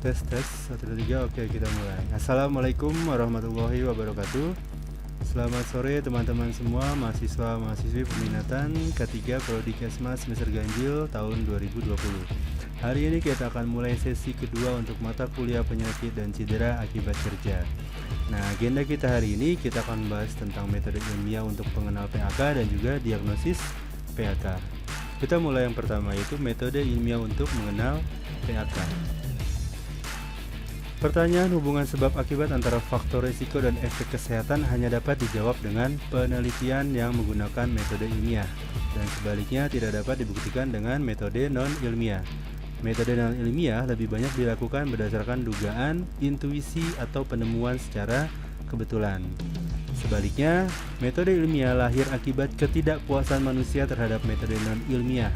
Tes tes 1 2 3. Oke, kita mulai. Assalamualaikum warahmatullahi wabarakatuh. Selamat sore teman-teman semua, mahasiswa mahasiswi peminatan K3 Prodi Kesmas semester ganjil tahun 2020. Hari ini kita akan mulai sesi kedua untuk mata kuliah penyakit dan cedera akibat kerja. Nah, agenda kita hari ini kita akan bahas tentang metode ilmiah untuk pengenal PAK dan juga diagnosis PAK. Kita mulai yang pertama, yaitu metode ilmiah untuk mengenal PAK. Pertanyaan hubungan sebab akibat antara faktor risiko dan efek kesehatan hanya dapat dijawab dengan penelitian yang menggunakan metode ilmiah, dan sebaliknya tidak dapat dibuktikan dengan metode non-ilmiah. Metode non-ilmiah lebih banyak dilakukan berdasarkan dugaan, intuisi, atau penemuan secara kebetulan. Sebaliknya, metode ilmiah lahir akibat ketidakpuasan manusia terhadap metode non-ilmiah.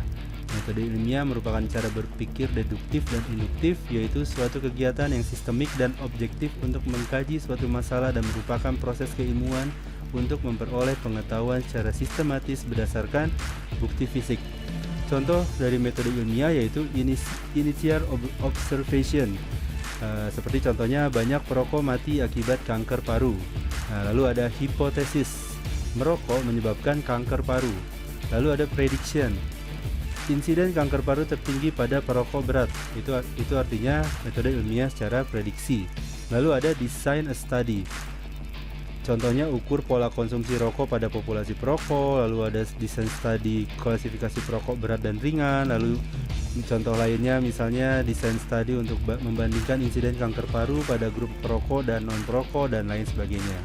Metode ilmiah merupakan cara berpikir deduktif dan induktif, yaitu suatu kegiatan yang sistemik dan objektif untuk mengkaji suatu masalah dan merupakan proses keilmuan untuk memperoleh pengetahuan secara sistematis berdasarkan bukti fisik. Contoh dari metode ilmiah yaitu initial observation. Seperti contohnya, banyak perokok mati akibat kanker paru. Lalu ada hipotesis, merokok menyebabkan kanker paru. Lalu ada prediction, insiden kanker paru tertinggi pada perokok berat. Itu artinya metode ilmiah secara prediksi. Lalu ada design a study. Contohnya ukur pola konsumsi rokok pada populasi perokok. Lalu ada design study klasifikasi perokok berat dan ringan. Lalu contoh lainnya misalnya design study untuk membandingkan insiden kanker paru pada grup perokok dan non perokok dan lain sebagainya.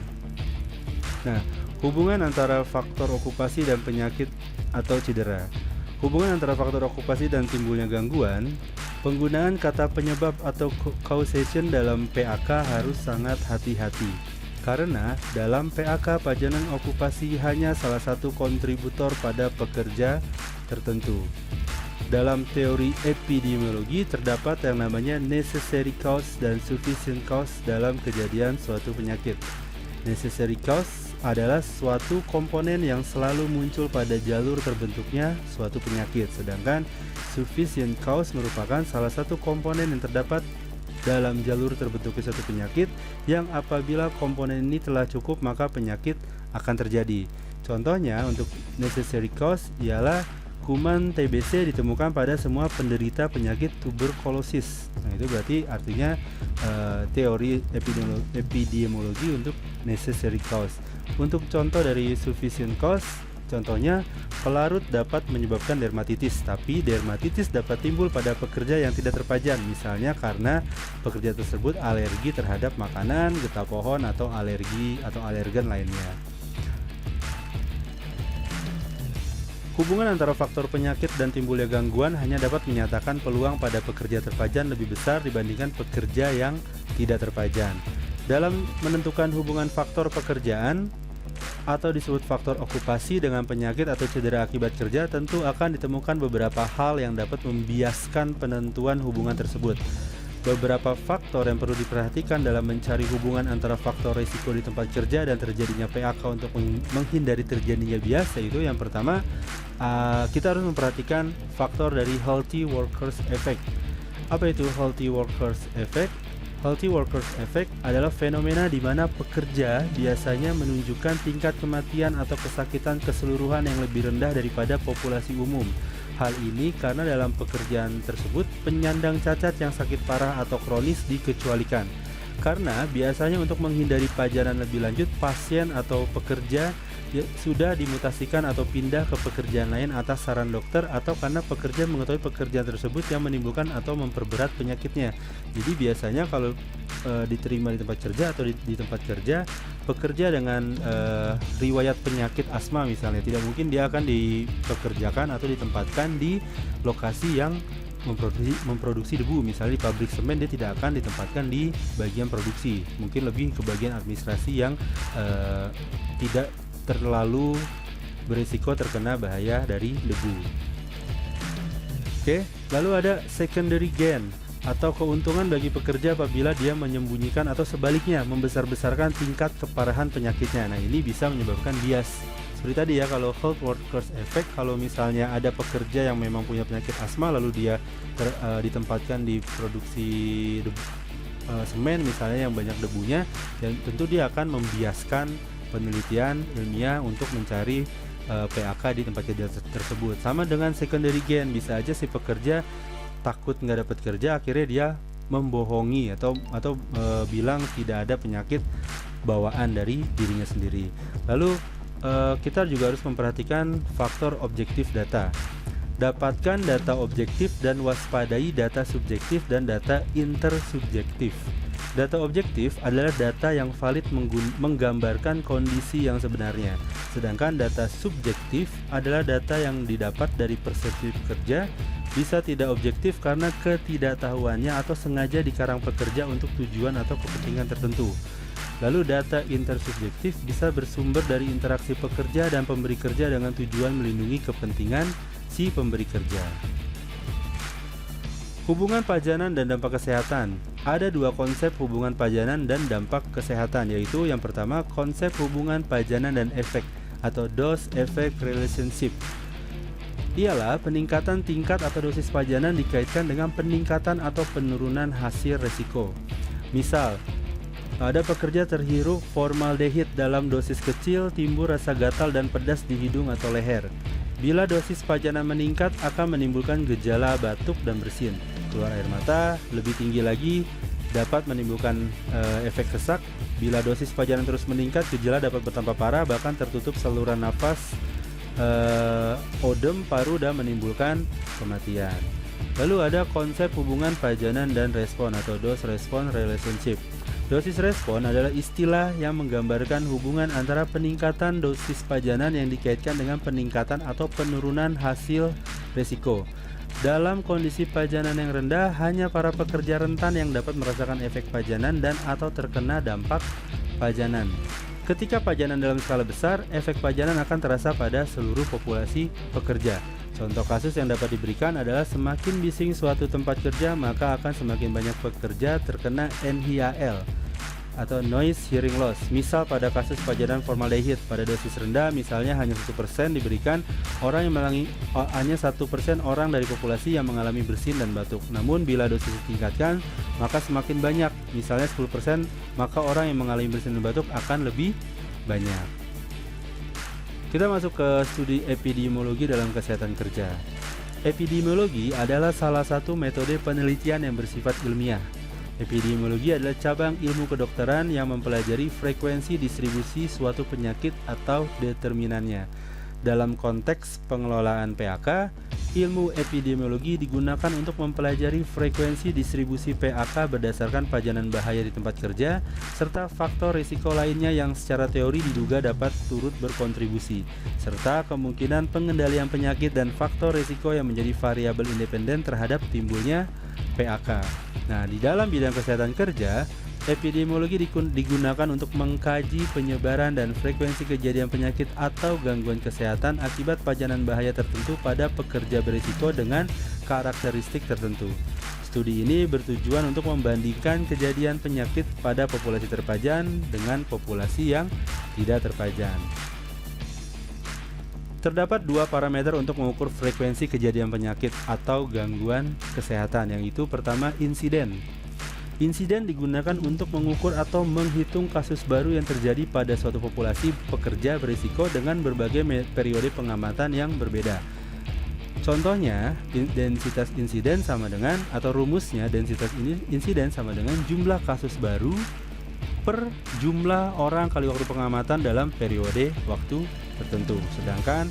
Nah, hubungan antara faktor okupasi dan penyakit atau cedera. Hubungan antara faktor okupasi dan timbulnya gangguan, penggunaan kata penyebab atau causation dalam PAK harus sangat hati-hati. Karena dalam PAK pajanan okupasi hanya salah satu kontributor pada pekerja tertentu. Dalam teori epidemiologi terdapat yang namanya necessary cause dan sufficient cause dalam kejadian suatu penyakit. Necessary cause adalah suatu komponen yang selalu muncul pada jalur terbentuknya suatu penyakit, sedangkan sufficient cause merupakan salah satu komponen yang terdapat dalam jalur terbentuknya suatu penyakit yang apabila komponen ini telah cukup maka penyakit akan terjadi. Contohnya untuk necessary cause ialah kuman TBC ditemukan pada semua penderita penyakit tuberkulosis. Nah, itu berarti artinya teori epidemiologi untuk necessary cause. Untuk contoh dari sufficient cause, contohnya pelarut dapat menyebabkan dermatitis, tapi dermatitis dapat timbul pada pekerja yang tidak terpajan, misalnya karena pekerja tersebut alergi terhadap makanan, getah pohon, atau alergi atau alergen lainnya. Hubungan antara faktor penyakit dan timbulnya gangguan hanya dapat menyatakan peluang pada pekerja terpajan lebih besar dibandingkan pekerja yang tidak terpajan. Dalam menentukan hubungan faktor pekerjaan atau disebut faktor okupasi dengan penyakit atau cedera akibat kerja, tentu akan ditemukan beberapa hal yang dapat membiaskan penentuan hubungan tersebut. Beberapa faktor yang perlu diperhatikan dalam mencari hubungan antara faktor risiko di tempat kerja dan terjadinya PAK untuk menghindari terjadinya bias, yaitu yang pertama, kita harus memperhatikan faktor dari healthy workers effect. Apa itu healthy workers effect? Healthy workers effect adalah fenomena di mana pekerja biasanya menunjukkan tingkat kematian atau kesakitan keseluruhan yang lebih rendah daripada populasi umum. Hal ini karena dalam pekerjaan tersebut penyandang cacat yang sakit parah atau kronis dikecualikan. Karena biasanya untuk menghindari pajanan lebih lanjut, pasien atau pekerja sudah dimutasikan atau pindah ke pekerjaan lain atas saran dokter, atau karena pekerja mengetahui pekerjaan tersebut yang menimbulkan atau memperberat penyakitnya. Jadi biasanya kalau diterima di tempat kerja atau di tempat kerja, pekerja dengan riwayat penyakit asma misalnya, tidak mungkin dia akan dipekerjakan atau ditempatkan di lokasi yang memproduksi debu. Misalnya di pabrik semen, dia tidak akan ditempatkan di bagian produksi, mungkin lebih ke bagian administrasi yang tidak terlalu berisiko terkena bahaya dari debu. Oke, lalu ada secondary gain atau keuntungan bagi pekerja apabila dia menyembunyikan atau sebaliknya membesar-besarkan tingkat keparahan penyakitnya. Nah, ini bisa menyebabkan bias. Seperti tadi ya, kalau health workers effect, kalau misalnya ada pekerja yang memang punya penyakit asma lalu dia ditempatkan di produksi semen misalnya yang banyak debunya, dan tentu dia akan membiaskan penelitian ilmiah untuk mencari PAK di tempat kerja tersebut. Sama dengan secondary gain, bisa aja si pekerja takut nggak dapat kerja, akhirnya dia membohongi atau bilang tidak ada penyakit bawaan dari dirinya sendiri. Lalu kita juga harus memperhatikan faktor objektif data. Dapatkan data objektif dan waspadai data subjektif dan data intersubjektif. Data objektif adalah data yang valid menggambarkan kondisi yang sebenarnya. Sedangkan data subjektif adalah data yang didapat dari persepsi pekerja, bisa tidak objektif karena ketidaktahuannya atau sengaja dikarang pekerja untuk tujuan atau kepentingan tertentu. Lalu data intersubjektif bisa bersumber dari interaksi pekerja dan pemberi kerja dengan tujuan melindungi kepentingan si pemberi kerja. Hubungan pajanan dan dampak kesehatan. Ada dua konsep hubungan pajanan dan dampak kesehatan, yaitu yang pertama konsep hubungan pajanan dan efek atau dose-effect relationship. Ialah peningkatan tingkat atau dosis pajanan dikaitkan dengan peningkatan atau penurunan hasil resiko. Misal, ada pekerja terhirup formaldehid dalam dosis kecil, timbul rasa gatal dan pedas di hidung atau leher. Bila dosis pajanan meningkat akan menimbulkan gejala batuk dan bersin. Keluar air mata, lebih tinggi lagi dapat menimbulkan efek sesak. Bila dosis pajanan terus meningkat, gejala dapat bertambah parah, bahkan tertutup saluran nafas, odem paru dan menimbulkan kematian. Lalu ada konsep hubungan pajanan dan respon atau dose-response relationship. Dosis respon adalah istilah yang menggambarkan hubungan antara peningkatan dosis pajanan yang dikaitkan dengan peningkatan atau penurunan hasil resiko. Dalam kondisi pajanan yang rendah, hanya para pekerja rentan yang dapat merasakan efek pajanan dan atau terkena dampak pajanan. Ketika pajanan dalam skala besar, efek pajanan akan terasa pada seluruh populasi pekerja. Contoh kasus yang dapat diberikan adalah semakin bising suatu tempat kerja, maka akan semakin banyak pekerja terkena NHIL atau noise hearing loss. Misal pada kasus pajanan formaldehid pada dosis rendah, misalnya hanya 1% diberikan orang yang hanya 1% orang dari populasi yang mengalami bersin dan batuk. Namun bila dosis ditingkatkan, maka semakin banyak. Misalnya 10%, maka orang yang mengalami bersin dan batuk akan lebih banyak. Kita masuk ke studi epidemiologi dalam kesehatan kerja. Epidemiologi adalah salah satu metode penelitian yang bersifat ilmiah. Epidemiologi adalah cabang ilmu kedokteran yang mempelajari frekuensi distribusi suatu penyakit atau determinannya. Dalam konteks pengelolaan PAK, ilmu epidemiologi digunakan untuk mempelajari frekuensi distribusi PAK berdasarkan pajanan bahaya di tempat kerja, serta faktor risiko lainnya yang secara teori diduga dapat turut berkontribusi, serta kemungkinan pengendalian penyakit dan faktor risiko yang menjadi variabel independen terhadap timbulnya PAK. Nah, di dalam bidang kesehatan kerja, epidemiologi digunakan untuk mengkaji penyebaran dan frekuensi kejadian penyakit atau gangguan kesehatan akibat pajanan bahaya tertentu pada pekerja berisiko dengan karakteristik tertentu. Studi ini bertujuan untuk membandingkan kejadian penyakit pada populasi terpajan dengan populasi yang tidak terpajan. Terdapat dua parameter untuk mengukur frekuensi kejadian penyakit atau gangguan kesehatan, yaitu pertama insiden. Insiden digunakan untuk mengukur atau menghitung kasus baru yang terjadi pada suatu populasi pekerja berisiko dengan berbagai periode pengamatan yang berbeda. Contohnya, densitas insiden sama dengan, atau rumusnya densitas insiden sama dengan jumlah kasus baru per jumlah orang kali waktu pengamatan dalam periode waktu tertentu. Sedangkan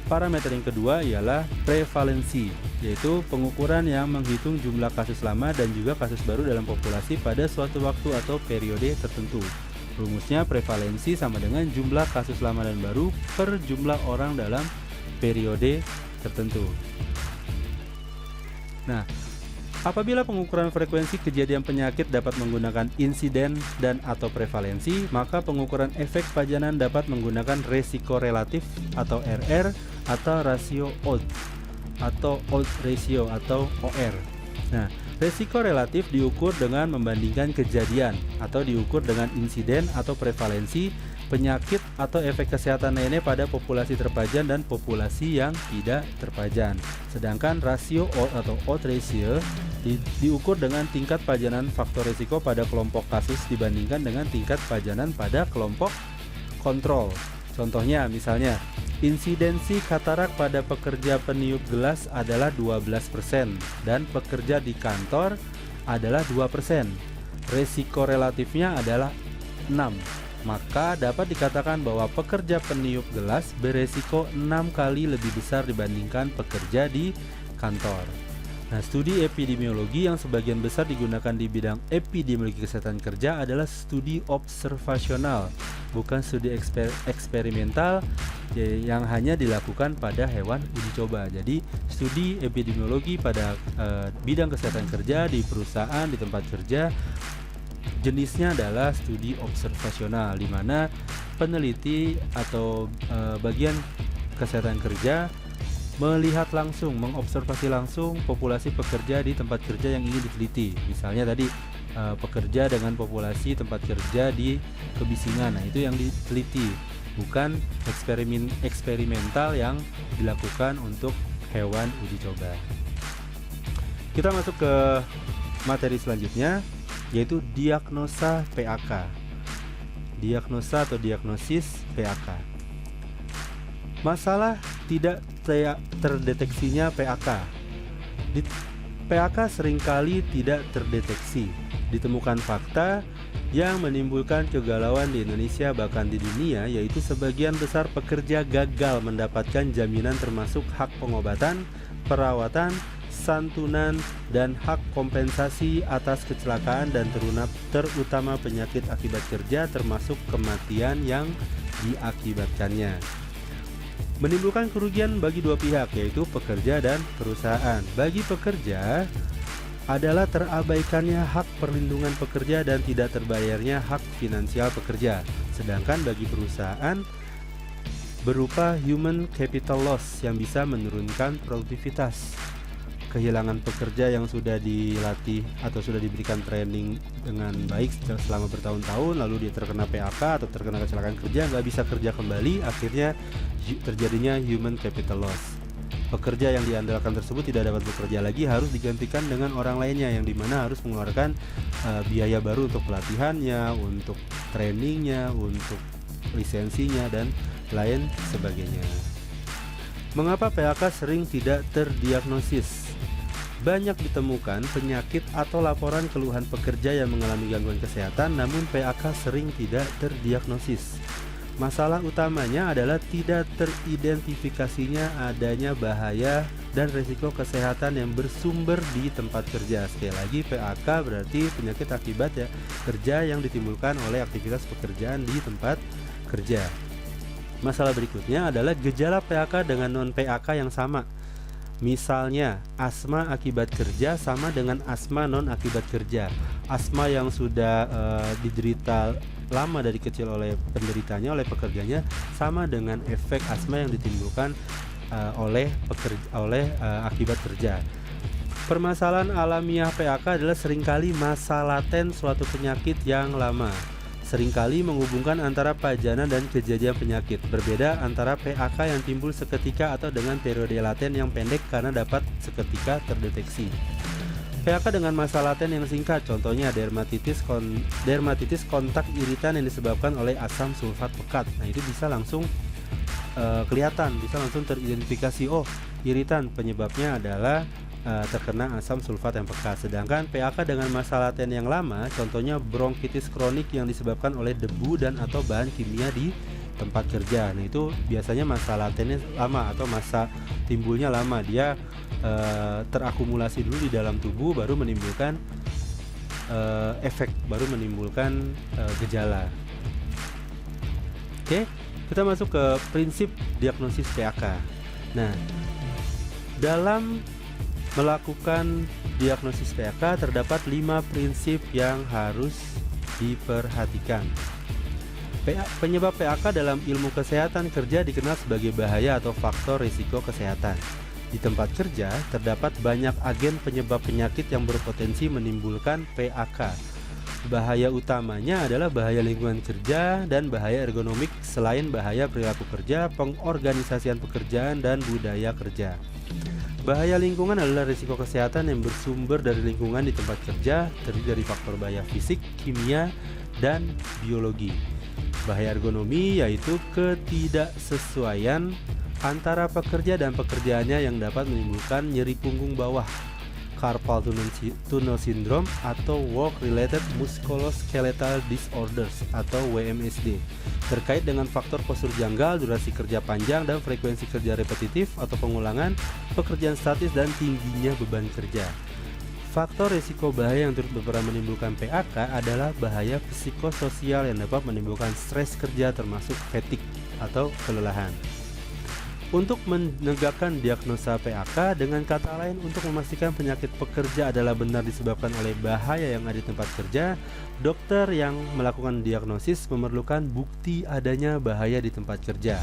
parameter yang kedua ialah prevalensi, yaitu pengukuran yang menghitung jumlah kasus lama dan juga kasus baru dalam populasi pada suatu waktu atau periode tertentu. Rumusnya prevalensi sama dengan jumlah kasus lama dan baru per jumlah orang dalam periode tertentu. Nah, apabila pengukuran frekuensi kejadian penyakit dapat menggunakan insiden dan atau prevalensi, maka pengukuran efek pajanan dapat menggunakan resiko relatif atau RR atau rasio odds atau odds ratio atau OR. Nah, resiko relatif diukur dengan membandingkan kejadian atau diukur dengan insiden atau prevalensi penyakit atau efek kesehatan lainnya pada populasi terpajan dan populasi yang tidak terpajan. Sedangkan rasio odds atau odds ratio diukur dengan tingkat pajanan faktor risiko pada kelompok kasus dibandingkan dengan tingkat pajanan pada kelompok kontrol. Contohnya misalnya, insidensi katarak pada pekerja peniup gelas adalah 12% dan pekerja di kantor adalah 2%. Resiko relatifnya adalah 6. Maka dapat dikatakan bahwa pekerja peniup gelas beresiko 6 kali lebih besar dibandingkan pekerja di kantor. Nah, studi epidemiologi yang sebagian besar digunakan di bidang epidemiologi kesehatan kerja adalah studi observasional, bukan studi eksperimental yang hanya dilakukan pada hewan uji coba. Jadi, studi epidemiologi pada bidang kesehatan kerja di perusahaan, di tempat kerja, jenisnya adalah studi observasional, di mana peneliti atau bagian kesehatan kerja melihat langsung, mengobservasi langsung populasi pekerja di tempat kerja yang ingin diteliti. Misalnya tadi pekerja dengan populasi tempat kerja di kebisingan, nah itu yang diteliti, bukan eksperimental yang dilakukan untuk hewan uji coba. Kita masuk ke materi selanjutnya, yaitu diagnosa PAK. Diagnosa atau diagnosis PAK. Masalah tidak terdeteksinya PAK. PAK seringkali tidak terdeteksi. Ditemukan fakta yang menimbulkan kegalauan di Indonesia bahkan di dunia, yaitu sebagian besar pekerja gagal mendapatkan jaminan termasuk hak pengobatan, perawatan, santunan, dan hak kompensasi atas kecelakaan dan terutama penyakit akibat kerja termasuk kematian yang diakibatkannya. Menimbulkan kerugian bagi dua pihak, yaitu pekerja dan perusahaan. Bagi pekerja adalah terabaikannya hak perlindungan pekerja dan tidak terbayarnya hak finansial pekerja. Sedangkan bagi perusahaan berupa human capital loss yang bisa menurunkan produktivitas. Kehilangan pekerja yang sudah dilatih atau sudah diberikan training dengan baik selama bertahun-tahun, lalu dia terkena PHK atau terkena kecelakaan kerja, nggak bisa kerja kembali, akhirnya terjadinya human capital loss. Pekerja yang diandalkan tersebut tidak dapat bekerja lagi, harus digantikan dengan orang lainnya, yang dimana harus mengeluarkan biaya baru untuk pelatihannya, untuk trainingnya, untuk lisensinya, dan lain sebagainya. Mengapa PHK sering tidak terdiagnosis? Banyak ditemukan penyakit atau laporan keluhan pekerja yang mengalami gangguan kesehatan, namun PHK sering tidak terdiagnosis. Masalah utamanya adalah tidak teridentifikasinya adanya bahaya dan risiko kesehatan yang bersumber di tempat kerja. Sekali lagi, PHK berarti penyakit akibat kerja yang ditimbulkan oleh aktivitas pekerjaan di tempat kerja. Masalah berikutnya adalah gejala PHK dengan non-PHK yang sama. Misalnya, asma akibat kerja sama dengan asma non akibat kerja. Asma yang sudah diderita lama dari kecil oleh penderitanya, oleh pekerjanya, sama dengan efek asma yang ditimbulkan oleh akibat kerja. Permasalahan alamiah PHK adalah seringkali masa laten suatu penyakit yang lama. Seringkali menghubungkan antara pajanan dan kejadian penyakit. Berbeda antara PHK yang timbul seketika atau dengan periode laten yang pendek karena dapat seketika terdeteksi. PHK dengan masa laten yang singkat, contohnya dermatitis kontak iritan yang disebabkan oleh asam sulfat pekat. Nah, itu bisa langsung kelihatan, bisa langsung teridentifikasi, oh iritan penyebabnya adalah terkena asam sulfat yang pekat. Sedangkan PHK dengan masa laten yang lama, contohnya bronkitis kronik yang disebabkan oleh debu dan atau bahan kimia di tempat kerja. Nah, itu biasanya masa latennya lama atau masa timbulnya lama. Dia terakumulasi dulu di dalam tubuh, baru menimbulkan efek, baru menimbulkan gejala. Oke, kita masuk ke prinsip diagnosis PHK. Nah, dalam melakukan diagnosis PHK terdapat 5 prinsip yang harus diperhatikan. Penyebab PHK dalam ilmu kesehatan kerja dikenal sebagai bahaya atau faktor risiko kesehatan. Di tempat kerja terdapat banyak agen penyebab penyakit yang berpotensi menimbulkan PHK. Bahaya utamanya adalah bahaya lingkungan kerja dan bahaya ergonomik selain bahaya perilaku kerja, pengorganisasian pekerjaan, dan budaya kerja. Bahaya lingkungan adalah risiko kesehatan yang bersumber dari lingkungan di tempat kerja, terdiri dari faktor bahaya fisik, kimia, dan biologi. Bahaya ergonomi yaitu ketidaksesuaian antara pekerja dan pekerjaannya yang dapat menimbulkan nyeri punggung bawah, carpal tunnel syndrome, atau work related musculoskeletal disorders atau WMSD, terkait dengan faktor postur janggal, durasi kerja panjang, dan frekuensi kerja repetitif atau pengulangan, pekerjaan statis, dan tingginya beban kerja. Faktor risiko bahaya yang turut berperan menimbulkan PHK adalah bahaya psikososial yang dapat menimbulkan stres kerja termasuk fatigue atau kelelahan. Untuk menegakkan diagnosa PHK, dengan kata lain untuk memastikan penyakit pekerja adalah benar disebabkan oleh bahaya yang ada di tempat kerja, dokter yang melakukan diagnosis memerlukan bukti adanya bahaya di tempat kerja.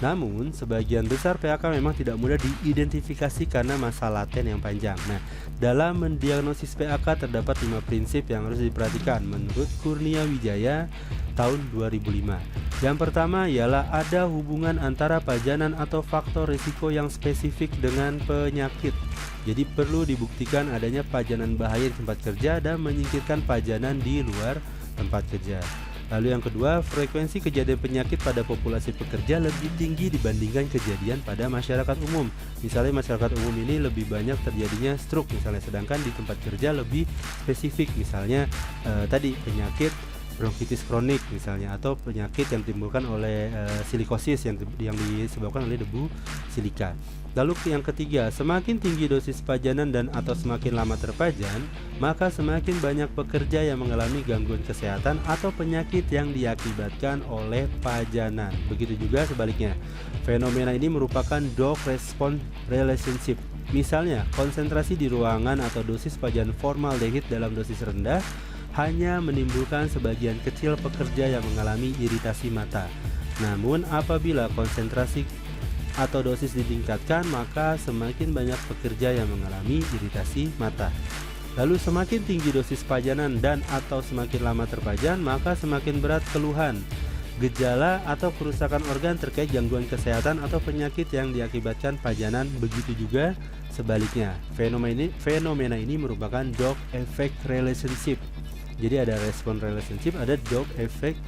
Namun, sebagian besar PHK memang tidak mudah diidentifikasi karena masa laten yang panjang. Nah, dalam mendiagnosis PHK terdapat 5 prinsip yang harus diperhatikan menurut Kurnia Wijaya tahun 2005. Yang pertama ialah ada hubungan antara pajanan atau faktor risiko yang spesifik dengan penyakit. Jadi perlu dibuktikan adanya pajanan bahaya di tempat kerja dan menyingkirkan pajanan di luar tempat kerja. Lalu yang kedua, frekuensi kejadian penyakit pada populasi pekerja lebih tinggi dibandingkan kejadian pada masyarakat umum. Misalnya masyarakat umum ini lebih banyak terjadinya stroke misalnya, sedangkan di tempat kerja lebih spesifik, misalnya tadi penyakit bronkitis kronik misalnya, atau penyakit yang ditimbulkan oleh silikosis yang disebabkan oleh debu silika. Lalu yang ketiga, semakin tinggi dosis pajanan dan atau semakin lama terpajan, maka semakin banyak pekerja yang mengalami gangguan kesehatan atau penyakit yang diakibatkan oleh pajanan. Begitu juga sebaliknya. Fenomena ini merupakan dose-response relationship. Misalnya, konsentrasi di ruangan atau dosis pajanan formaldehid dalam dosis rendah hanya menimbulkan sebagian kecil pekerja yang mengalami iritasi mata. Namun apabila konsentrasi atau dosis ditingkatkan, maka semakin banyak pekerja yang mengalami iritasi mata. Lalu semakin tinggi dosis pajanan dan atau semakin lama terpajan, maka semakin berat keluhan, gejala atau kerusakan organ terkait gangguan kesehatan atau penyakit yang diakibatkan pajanan. Begitu juga sebaliknya. Fenomena ini merupakan dog effect relationship. Jadi ada respon relationship, ada dog effect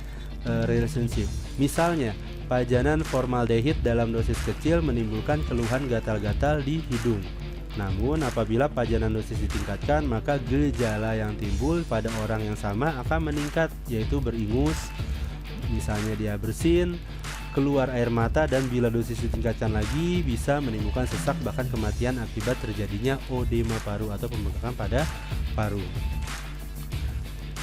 relationship. Misalnya, pajanan formaldehid dalam dosis kecil menimbulkan keluhan gatal-gatal di hidung. Namun apabila pajanan dosis ditingkatkan, maka gejala yang timbul pada orang yang sama akan meningkat, yaitu beringus, misalnya dia bersin, keluar air mata, dan bila dosis ditingkatkan lagi bisa menimbulkan sesak bahkan kematian akibat terjadinya odema paru atau pembengkakan pada paru.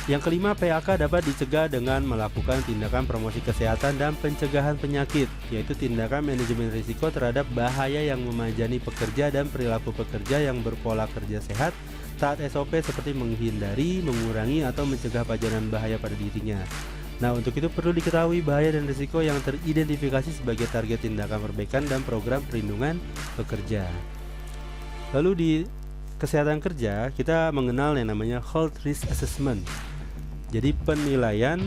Yang kelima, PHK dapat dicegah dengan melakukan tindakan promosi kesehatan dan pencegahan penyakit, yaitu tindakan manajemen risiko terhadap bahaya yang memajani pekerja dan perilaku pekerja yang berpola kerja sehat, taat SOP seperti menghindari, mengurangi, atau mencegah pajanan bahaya pada dirinya. Nah, untuk itu perlu diketahui bahaya dan risiko yang teridentifikasi sebagai target tindakan perbaikan dan program perlindungan pekerja. Lalu di kesehatan kerja, kita mengenal yang namanya health risk assessment. Jadi penilaian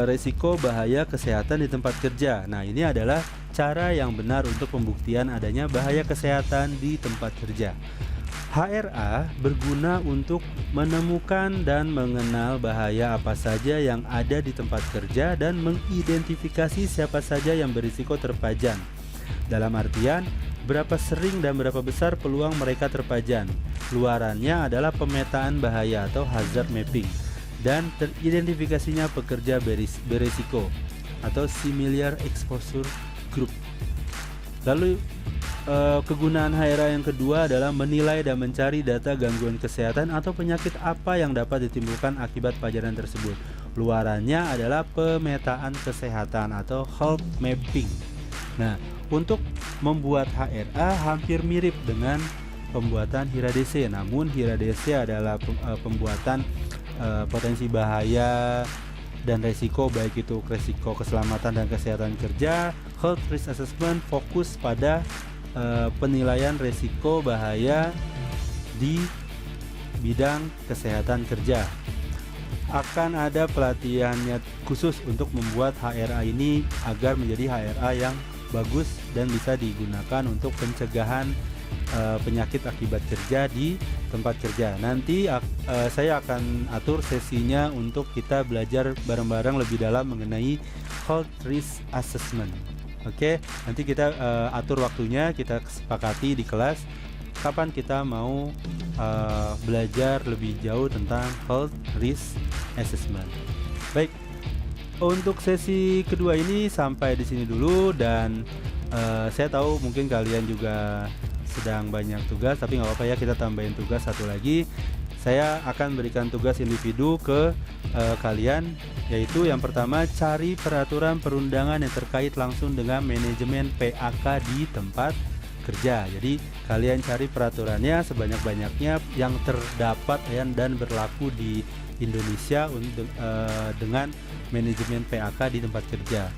risiko bahaya kesehatan di tempat kerja. Nah, ini adalah cara yang benar untuk pembuktian adanya bahaya kesehatan di tempat kerja. HRA berguna untuk menemukan dan mengenal bahaya apa saja yang ada di tempat kerja dan mengidentifikasi siapa saja yang berisiko terpajan. Dalam artian, berapa sering dan berapa besar peluang mereka terpajan. Luarannya adalah pemetaan bahaya atau hazard mapping, dan teridentifikasinya pekerja berisiko atau similar exposure group. Lalu kegunaan HRA yang kedua adalah menilai dan mencari data gangguan kesehatan atau penyakit apa yang dapat ditimbulkan akibat pajanan tersebut. Luarannya adalah pemetaan kesehatan atau health mapping. Nah, untuk membuat HRA hampir mirip dengan pembuatan HIRA-DC, namun HIRA-DC adalah pembuatan potensi bahaya dan resiko, baik itu resiko keselamatan dan kesehatan kerja. Health risk assessment fokus pada penilaian resiko bahaya di bidang kesehatan kerja. akan ada pelatihannya khusus untuk membuat HRA ini agar menjadi HRA yang bagus dan bisa digunakan untuk pencegahan penyakit akibat kerja di tempat kerja. Nanti saya akan atur sesinya untuk kita belajar bareng-bareng lebih dalam mengenai health risk assessment. Oke, nanti kita atur waktunya, kita sepakati di kelas kapan kita mau belajar lebih jauh tentang health risk assessment. Baik, untuk sesi kedua ini sampai di sini dulu, dan saya tahu mungkin kalian juga sedang banyak tugas, tapi nggak apa-apa ya, kita tambahin tugas satu lagi. Saya akan berikan tugas individu ke kalian, yaitu yang pertama, cari peraturan perundangan yang terkait langsung dengan manajemen PAK di tempat kerja. Jadi kalian cari peraturannya sebanyak-banyaknya yang terdapat dan berlaku di Indonesia untuk dengan manajemen PAK di tempat kerja.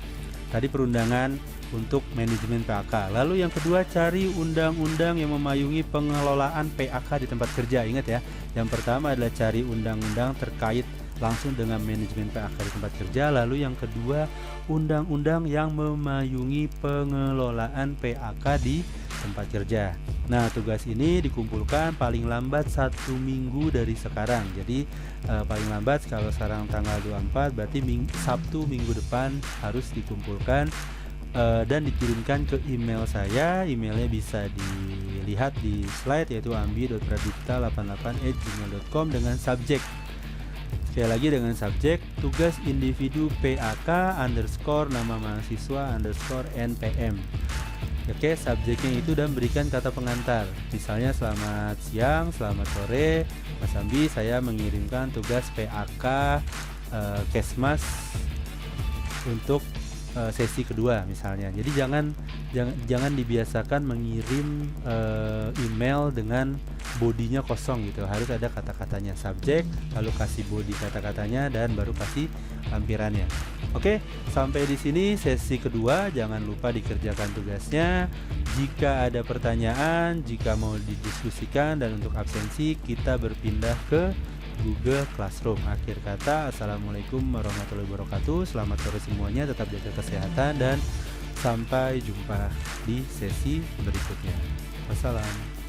Tadi perundangan untuk manajemen PAK. Lalu yang kedua, cari undang-undang yang memayungi pengelolaan PAK di tempat kerja. Ingat ya, yang pertama adalah cari undang-undang terkait langsung dengan manajemen PAK di tempat kerja. Lalu yang kedua, undang-undang yang memayungi pengelolaan PAK di tempat kerja. Nah, tugas ini dikumpulkan paling lambat 1 minggu dari sekarang. Jadi paling lambat kalau sekarang tanggal 24, berarti Sabtu minggu depan harus dikumpulkan dan dikirimkan ke email saya. Emailnya bisa dilihat di slide, yaitu ambi.pradipta88@gmail.com dengan subjek, sekali lagi dengan subjek, tugas individu PAK _ nama mahasiswa _ NPM. Oke, subjeknya itu, dan berikan kata pengantar. Misalnya, selamat siang, selamat sore Mas Ambi, saya mengirimkan tugas PAK Kesmas untuk sesi kedua misalnya. Jadi jangan dibiasakan mengirim email dengan bodinya kosong gitu. Harus ada kata-katanya, subjek, lalu kasih body kata-katanya, dan baru kasih lampirannya. Oke, sampai di sini sesi kedua. Jangan lupa dikerjakan tugasnya. Jika ada pertanyaan, jika mau didiskusikan dan untuk absensi, kita berpindah ke Google Classroom. Akhir kata, assalamualaikum warahmatullahi wabarakatuh. Selamat sore semuanya, tetap jaga kesehatan, dan sampai jumpa di sesi berikutnya. Wassalam.